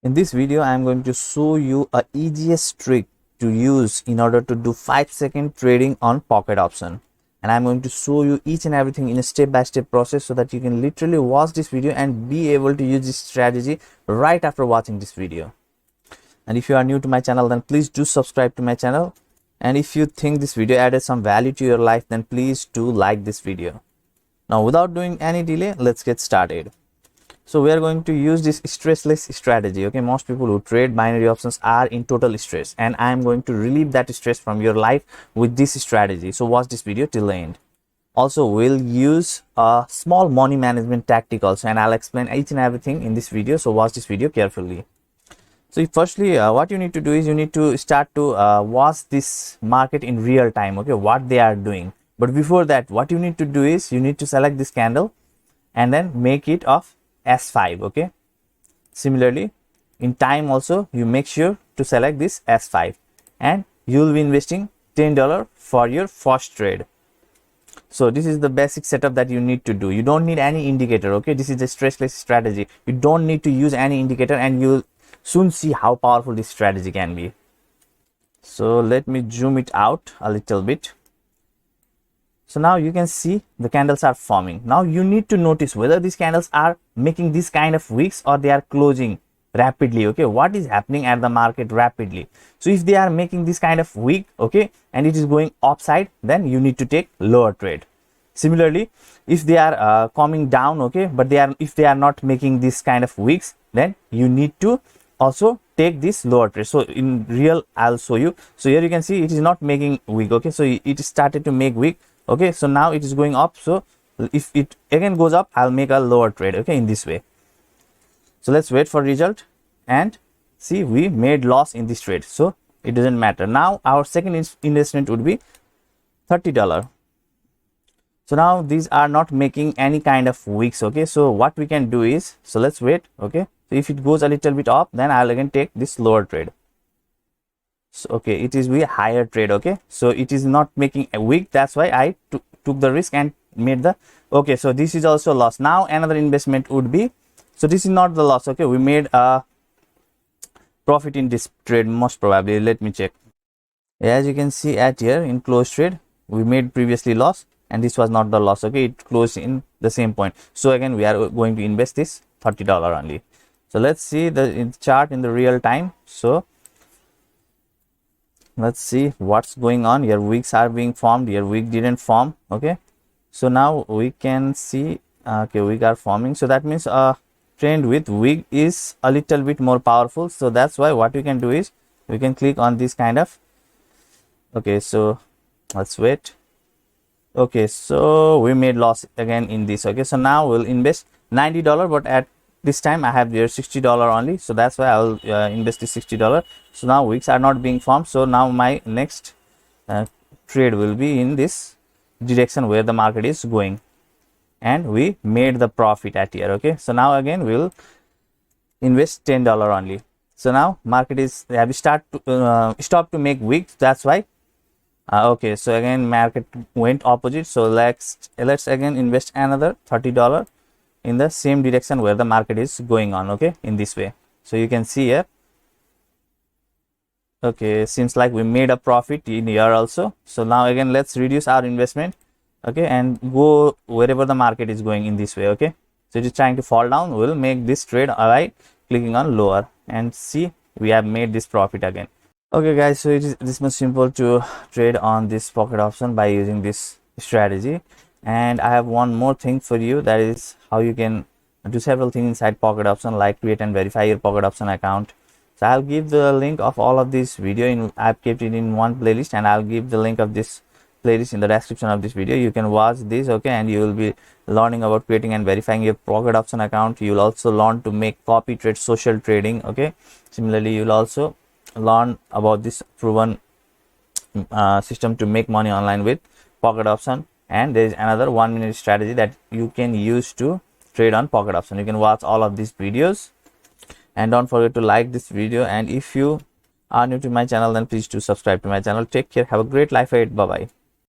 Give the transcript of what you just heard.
In this video, I am going to show you a easiest trick to use in order to do 5-second trading on pocket option. And I'm going to show you each and everything in a step-by-step process so that you can literally watch this video and be able to use this strategy right after watching this video. And if you are new to my channel, then please do subscribe to my channel. And if you think this video added some value to your life, then please do like this video. Now, without doing any delay, let's get started. So we are going to use this stressless strategy. Okay, most people who trade binary options are in total stress, and I am going to relieve that stress from your life with this strategy. So watch this video till the end. Also, we'll use a small money management tactic also, and I'll explain each and everything in this video. So watch this video carefully. So firstly, what you need to do is you need to start to watch this market in real time. Okay, what they are doing. But before that, what you need to do is you need to select this candle and then make it of S5. Okay, similarly in time also you make sure to select this S5 and you will be investing $10 for your first trade. So this is the basic setup that you need to do. You don't need any indicator. Okay, this is a stressless strategy. You don't need to use any indicator, and you'll soon see how powerful this strategy can be. So let me zoom it out a little bit. So now you can see the candles are forming. Now you need to notice whether these candles are making this kind of wicks or they are closing rapidly. Okay, what is happening at the market rapidly? So if they are making this kind of wick, okay, and it is going upside, then you need to take lower trade. Similarly, if they are coming down, okay, but if they are not making this kind of wicks, then you need to also take this lower trade. So in real, I'll show you. So here you can see it is not making wick. Okay, so it started to make wick. Okay, so now it is going up. So if it again goes up, I'll make a lower trade. Okay, in this way. So let's wait for result and see, we made loss in this trade, so it doesn't matter. Now our second investment would be $30. So now these are not making any kind of wicks. Okay, so what we can do is, so let's wait. Okay, so if it goes a little bit up, then I'll again take this lower trade. So okay, it is with higher trade. Okay, so it is not making a wick, that's why I took the risk and made the, okay, so this is also loss. Now another investment would be, so this is not the loss. Okay, we made a profit in this trade most probably. Let me check. As you can see at here in close trade, we made previously loss and this was not the loss. Okay, it closed in the same point. So again we are going to invest this $30 only. So let's see the chart in the real time. So let's see what's going on here. Wicks are being formed here, wick didn't form. Okay, so now we can see, okay, wick are forming. So that means trend with wick is a little bit more powerful. So that's why what we can do is we can click on this kind of, okay, so let's wait. Okay, so we made loss again in this. Okay, so now we'll invest $90, but at this time I have here $60 only, so that's why I will invest this $60. So now wicks are not being formed. So now my next trade will be in this direction where the market is going, and we made the profit at here. Okay, so now again we will invest $10 only. So now market is have stopped to make wicks, that's why okay, so again market went opposite. So let's again invest another $30 in the same direction where the market is going on. Okay, in this way. So you can see here, okay, seems like we made a profit in here also. So now again let's reduce our investment, okay, and go wherever the market is going in this way. Okay, so it is trying to fall down, we'll make this trade by clicking on lower, and see, we have made this profit again. Okay guys, so it is this much simple to trade on this pocket option by using this strategy. And I have one more thing for you, that is how you can do several things inside pocket option, like create and verify your pocket option account. So I'll give the link of all of this video in, I've kept it in one playlist, and I'll give the link of this playlist in the description of this video. You can watch this, okay, and you will be learning about creating and verifying your pocket option account. You will also learn to make copy trade, social trading. Okay, similarly you will also learn about this proven system to make money online with pocket option. And there is another 1-minute strategy that you can use to trade on pocket option. You can watch all of these videos, and don't forget to like this video. And if you are new to my channel, then please do subscribe to my channel. Take care, have a great life ahead. Bye bye.